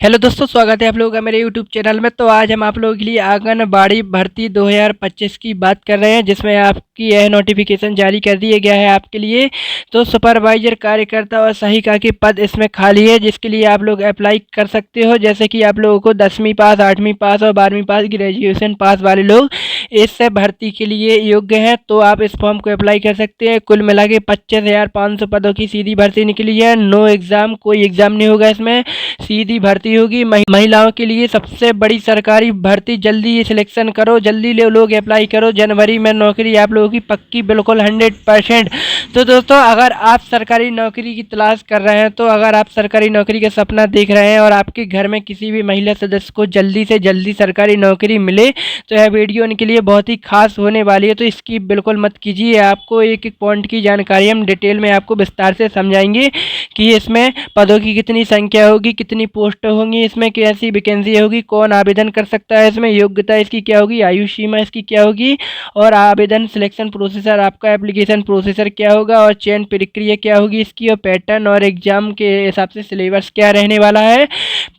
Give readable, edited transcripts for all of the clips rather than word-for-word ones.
Hello दोस्तों, स्वागत है आप लोगों का मेरे यूट्यूब चैनल में। तो आज हम आप लोगों के लिए आंगनबाड़ी भर्ती 2025 की बात कर रहे हैं, जिसमें आपकी यह नोटिफिकेशन जारी कर दिया गया है आपके लिए। तो सुपरवाइजर, कार्यकर्ता और सहायिका के पद इसमें खाली है, जिसके लिए आप लोग अप्लाई कर सकते हो। जैसे कि आप लोगों को 10वीं पास, 8वीं पास और 12वीं पास, ग्रेजुएशन पास वाले लोग इस भर्ती के लिए योग्य हैं, तो आप इस फॉर्म को अप्लाई कर सकते हैं। कुल मिला के 25,500 पदों की सीधी भर्ती निकली है। नो एग्ज़ाम, कोई एग्ज़ाम नहीं होगा इसमें, सीधी भर्ती होगी। महिलाओं के लिए सबसे बड़ी सरकारी भर्ती। जल्दी सिलेक्शन करो, जल्दी लोग अप्लाई करो। जनवरी में नौकरी आप लोगों की पक्की, बिल्कुल 100%। तो दोस्तों, अगर आप सरकारी नौकरी की तलाश कर रहे हैं, तो अगर आप सरकारी नौकरी का सपना देख रहे हैं और आपके घर में किसी भी महिला सदस्य को जल्दी से जल्दी सरकारी नौकरी मिले, तो यह वीडियो उनके लिए बहुत ही खास होने वाली है। तो इसकी बिल्कुल मत कीजिए। आपको एक एक पॉइंट की जानकारी हम डिटेल में आपको विस्तार से समझाएंगे कि इसमें पदों की कितनी संख्या होगी, कितनी पोस्ट होंगी, इसमें कैसी वैकेंसी होगी, कौन आवेदन कर सकता है, इसमें योग्यता इसकी क्या होगी, आयु सीमा इसकी क्या होगी, और आवेदन सिलेक्शन प्रोसेसर, आपका एप्लीकेशन प्रोसेसर क्या होगा, और चयन प्रक्रिया क्या होगी इसकी, और पैटर्न और एग्जाम के हिसाब से सिलेबस क्या रहने वाला है।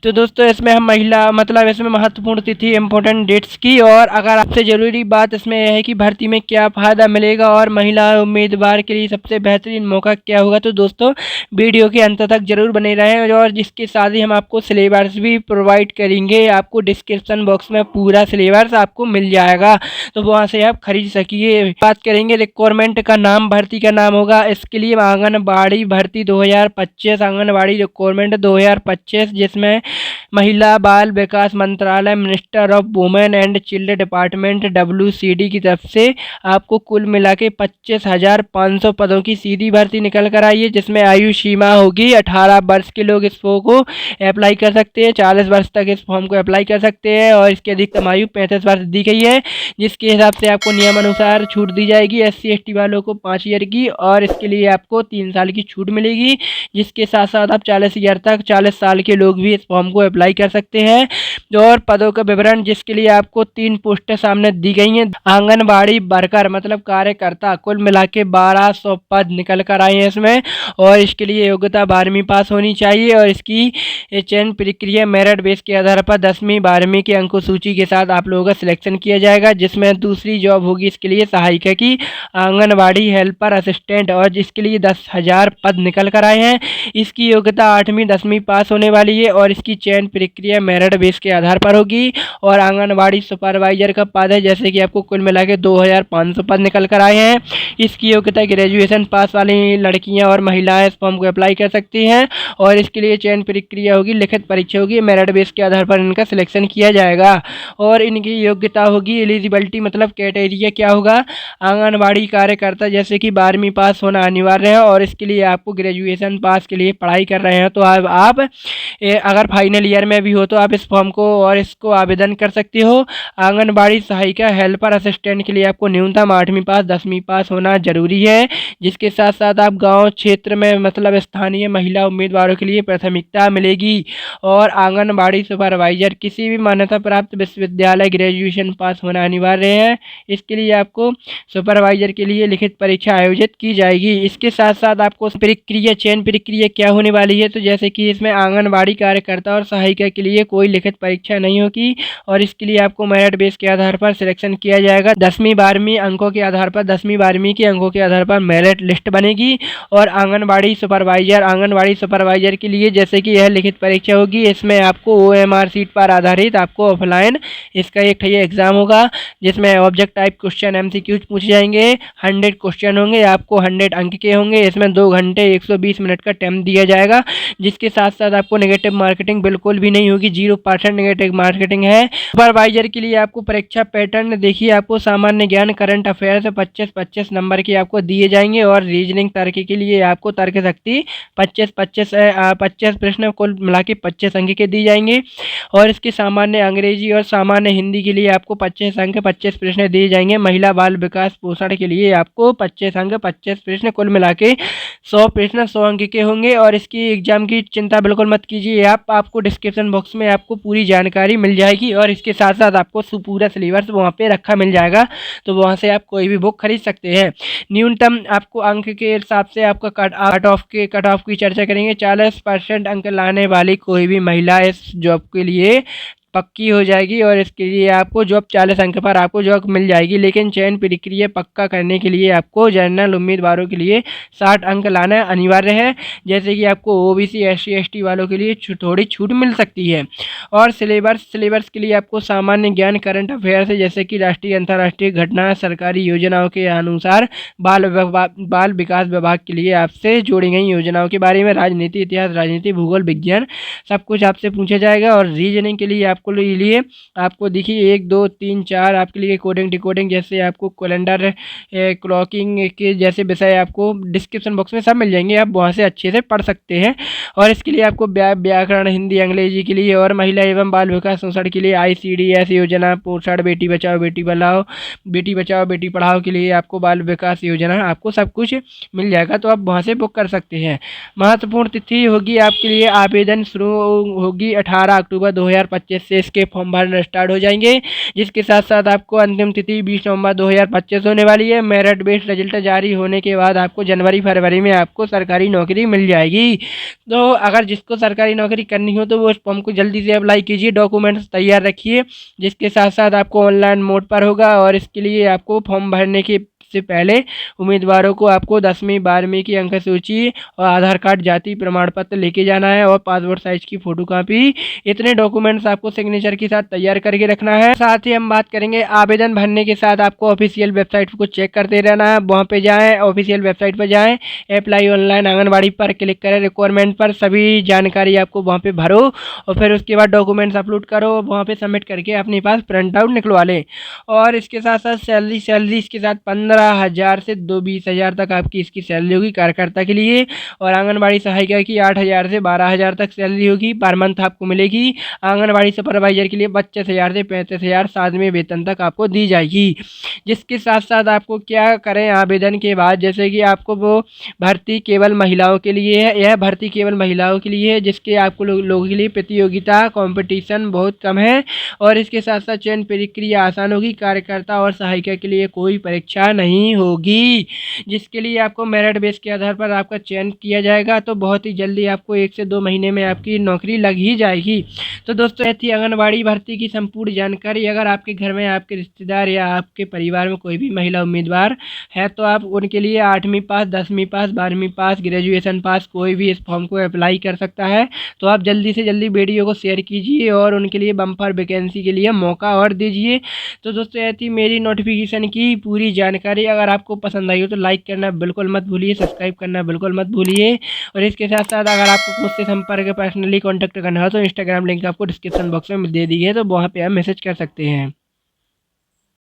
तो दोस्तों, इसमें हम इसमें महत्वपूर्ण तिथि, इंपॉर्टेंट डेट्स की, और अगर आपसे ज़रूरी बात इसमें यह है कि भर्ती में क्या फ़ायदा मिलेगा और महिला उम्मीदवार के लिए सबसे बेहतरीन मौका क्या होगा। तो दोस्तों, वीडियो के अंत तक जरूर बने रहें, और जिसके साथ ही हम आपको सिलेबस भी प्रोवाइड करेंगे। आपको डिस्क्रिप्शन बॉक्स में पूरा सिलेबस आपको मिल जाएगा, तो वहाँ से आप खरीद सकिए। बात करेंगे रिक्वायरमेंट का नाम, भर्ती का नाम होगा इसके लिए आंगनबाड़ी भर्ती 2025, आंगनबाड़ी रिक्वायरमेंट 2025, जिसमें महिला बाल विकास मंत्रालय, minister of women and children department, WCD की तरफ से आपको कुल मिला के 25,500 पदों की सीधी भर्ती निकल कर आई है, जिसमें आयु सीमा होगी 18 वर्ष के लोग इस फॉर्म को अप्लाई कर सकते हैं। 40 वर्ष तक इस फॉर्म को अप्लाई कर सकते हैं, और इसकी अधिकतम आयु 35 वर्ष दी गई है, जिसके हिसाब से आपको नियमानुसार छूट दी जाएगी। SC ST वालों को 5 ईयर की, और इसके लिए आपको 3 साल की छूट मिलेगी, जिसके साथ साथ आप 40 ईयर तक 40 साल के लोग भी इस फॉर्म को अप्लाई कर सकते हैं। और पदों का विवरण, जिसके लिए आपको 3 पोस्टें सामने दी गई हैं। आंगनबाड़ी वर्कर मतलब कार्यकर्ता, कुल मिला के 1200 पद निकल कर आए हैं इसमें, और इसके लिए योग्यता 12वीं पास होनी चाहिए, और इसकी चयन प्रक्रिया मेरिट बेस के आधार पर 10वीं 12वीं की अंक सूची के साथ आप लोगों का सिलेक्शन किया जाएगा। जिसमें दूसरी जॉब होगी इसके लिए सहायिका की, आंगनबाड़ी हेल्पर असिस्टेंट, और जिसके लिए 10,000 पद निकल कर आए हैं। इसकी योग्यता 8वीं 10वीं पास होने वाली है, और इसकी चयन प्रक्रिया मेरिट बेस के आधार पर होगी। और आंगनबाड़ी सुपरवाइजर का पद है, जैसे कि आपको कुल मिला के 2,500 पद निकल कर आए हैं। इसकी योग्यता ग्रेजुएशन पास वाली लड़कियां और महिलाएं इस फॉर्म को अप्लाई कर सकती हैं, और इसके लिए चयन प्रक्रिया होगी, लिखित परीक्षा होगी, मेरिट बेस के आधार पर इनका सिलेक्शन किया जाएगा। और इनकी योग्यता होगी, एलिजिबिलिटी मतलब क्राइटेरिया क्या होगा, आंगनबाड़ी कार्यकर्ता जैसे कि 12वीं पास होना अनिवार्य है, और इसके लिए आपको ग्रेजुएशन पास के लिए पढ़ाई कर रहे हैं, तो आप अगर फाइनल ईयर में भी हो तो आप इस फॉर्म को और इसको आवेदन कर सकते हो। आंगनबाड़ी सहायिका हेल्पर असिस्टेंट के लिए आपको न्यूनतम 8वीं पास 10वीं पास होना जरूरी है, जिसके साथ साथ आप गांव क्षेत्र में मतलब स्थानीय महिला उम्मीदवारों के लिए प्राथमिकता मिलेगी। और आंगनबाड़ी सुपरवाइजर किसी भी मान्यता प्राप्त विश्वविद्यालय ग्रेजुएशन पास होना अनिवार्य है। इसके लिए आपको सुपरवाइजर के लिए लिखित परीक्षा आयोजित की जाएगी। इसके साथ साथ आपको प्रक्रिया, चयन प्रक्रिया क्या होने वाली है, तो जैसे कि इसमें आंगनबाड़ी कार्यकर्ता और सहायिका के लिए कोई लिखित परीक्षा नहीं होगी, और इसके लिए आपको मेरिट बेस के आधार पर सिलेक्शन किया जाएगा। 10वीं 12वीं अंकों के आधार पर, 10वीं 12वीं के अंकों के आधार पर मेरिट लिस्ट बनेगी। और आंगनबाड़ी सुपरवाइजर के लिए जैसे कि यह लिखित परीक्षा होगी, इसमें आपको OMR सीट पर आधारित आपको ऑफलाइन इसका एक एग्जाम होगा, जिसमें ऑब्जेक्ट टाइप क्वेश्चन MCQ पूछे जाएंगे। 100 क्वेश्चन होंगे, आपको 100 अंक के होंगे। इसमें 2 घंटे 120 मिनट का टाइम दिया जाएगा, जिसके साथ साथ आपको नेगेटिव मार्केटिंग बिल्कुल भी नहीं होगी, 0% नेगेटिव मार्केटिंग है। सुपरवाइजर के लिए आपको परीक्षा पैटर्न देखिए, आपको सामान्य ज्ञान, करंट अफेयर्स 25-25 नंबर के आपको दिए जाएंगे, और रीजनिंग तर्क के लिए आपको तर्क शक्ति 25 प्रश्न कुल मिला के 25 अंक के दिए जाएंगे। और इसके सामान्य अंग्रेजी और सामान्य हिंदी के लिए आपको 25 अंक 25 प्रश्न दिए जाएंगे। महिला बाल विकास पोषण के लिए आपको 25 अंक 25 प्रश्न कुल मिला के 100 प्रश्न 100 अंक के होंगे। और इसकी एग्जाम की चिंता बिल्कुल मत कीजिए, आपको डिस्क्रिप्शन बॉक्स में आपको पूरी जानकारी मिल जाएगी, और इसके साथ साथ आपको पूरा सिलेबस वहाँ पे रखा मिल जाएगा, तो वहाँ से आप कोई भी बुक खरीद सकते हैं। न्यूनतम आपको अंक के हिसाब से आपका कट ऑफ की चर्चा करेंगे। 40% अंक लाने वाली कोई भी महिला इस जॉब के लिए पक्की हो जाएगी और इसके लिए आपको जॉब 40 अंक पर आपको जॉब मिल जाएगी। लेकिन चयन प्रक्रिया पक्का करने के लिए आपको जनरल उम्मीदवारों के लिए 60 अंक लाना अनिवार्य है। जैसे कि आपको ओबीसी SC ST वालों के लिए थोड़ी छूट मिल सकती है। और सिलेबस के लिए आपको सामान्य ज्ञान, करंट अफेयर्स जैसे कि राष्ट्रीय अंतर्राष्ट्रीय घटना, सरकारी योजनाओं के अनुसार बाल विकास विभाग के लिए आपसे जोड़ी गई योजनाओं के बारे में, राजनीति, इतिहास, राजनीति, भूगोल, विज्ञान सब कुछ आपसे पूछा जाएगा। और रीजनिंग के लिए आपको देखिए 1 2 3 4 आपके लिए कोडिंग डिकोडिंग जैसे आपको कैलेंडर क्लॉकिंग के जैसे विषय आपको डिस्क्रिप्शन बॉक्स में सब मिल जाएंगे, आप वहाँ से अच्छे से पढ़ सकते हैं। और इसके लिए आपको व्याकरण, हिंदी, अंग्रेजी के लिए और महिला एवं बाल विकास शोषण के लिए ICDS योजना, पोषण, बेटी बचाओ बेटी पढ़ाओ के लिए आपको बाल विकास योजना, आपको सब कुछ मिल जाएगा, तो आप वहाँ से बुक कर सकते हैं। महत्वपूर्ण तिथि होगी आपके लिए, आवेदन शुरू होगी 18 अक्टूबर 2025 से इसके फॉर्म भरना स्टार्ट हो जाएंगे, जिसके साथ साथ आपको अंतिम तिथि 20 नवंबर 2025 होने वाली है। मेरिट बेस्ड रिजल्ट जारी होने के बाद आपको जनवरी फरवरी में आपको सरकारी नौकरी मिल जाएगी। तो अगर जिसको सरकारी नौकरी करनी हो तो वो इस फॉर्म को जल्दी से अप्लाई कीजिए, डॉक्यूमेंट्स तैयार रखिए, जिसके साथ साथ आपको ऑनलाइन मोड पर होगा। और इसके लिए आपको फॉर्म भरने के से पहले उम्मीदवारों को आपको 10वीं 12वीं की अंक सूची और आधार कार्ड, जाति प्रमाण पत्र लेके जाना है और पासपोर्ट साइज की फोटोकॉपी। इतने डॉक्यूमेंट्स आपको सिग्नेचर के साथ तैयार करके रखना है। साथ ही हम बात करेंगे आवेदन भरने के साथ आपको ऑफिशियल वेबसाइट को चेक करते रहना है, वहाँ पे जाएँ, ऑफिशियल वेबसाइट पर जाएँ, अप्लाई ऑनलाइन आंगनबाड़ी पर क्लिक करें, रिक्वायरमेंट पर सभी जानकारी आपको वहाँ पे भरो और फिर उसके बाद डॉक्यूमेंट्स अपलोड करो, वहाँ पे सबमिट करके अपने पास प्रिंट आउट निकलवा लें। और इसके साथ साथ सैलरी इसके साथ 15,000 से 20,000 तक आपकी इसकी सैलरी होगी कार्यकर्ता के लिए। और आंगनबाड़ी सहायिका की 8,000 से 12,000 तक सैलरी होगी पर मंथ आपको मिलेगी। आंगनबाड़ी सुपरवाइजर के लिए 25,000 से 35,000 सातवें वेतन तक आपको दी जाएगी। जिसके साथ साथ आपको क्या करें आवेदन के बाद, जैसे कि आपको वो भर्ती केवल महिलाओं के लिए है, यह भर्ती केवल महिलाओं के लिए है, जिसके आपको लोगों के लिए प्रतियोगिता कंपटीशन बहुत कम है। और इसके साथ साथ चयन प्रक्रिया आसान होगी, कार्यकर्ता और सहायिका के लिए कोई परीक्षा नहीं होगी, जिसके लिए आपको मेरिट बेस के आधार पर आपका चयन किया जाएगा। तो बहुत ही जल्दी आपको 1 से 2 महीने में आपकी नौकरी लग ही जाएगी। तो दोस्तों ये थी आंगनबाड़ी भर्ती की संपूर्ण जानकारी। अगर आपके घर में आपके रिश्तेदार या आपके परिवार में कोई भी महिला उम्मीदवार है तो आप उनके लिए 8वीं पास, 10वीं पास, 12वीं पास, ग्रेजुएशन पास कोई भी इस फॉर्म को अप्लाई कर सकता है। तो आप जल्दी से जल्दी वीडियो को शेयर कीजिए और उनके लिए बम्पर वैकेंसी के लिए मौका और दीजिए। तो दोस्तों ये थी मेरी नोटिफिकेशन की पूरी जानकारी। अगर आपको पसंद आई हो तो लाइक करना बिल्कुल मत भूलिए, सब्सक्राइब करना बिल्कुल मत भूलिए। और इसके साथ साथ अगर आपको मुझसे संपर्क पर्सनली कॉन्टैक्ट करना हो तो इंस्टाग्राम लिंक आपको डिस्क्रिप्शन बॉक्स में दे दी है, तो वहाँ पे आप मैसेज कर सकते हैं।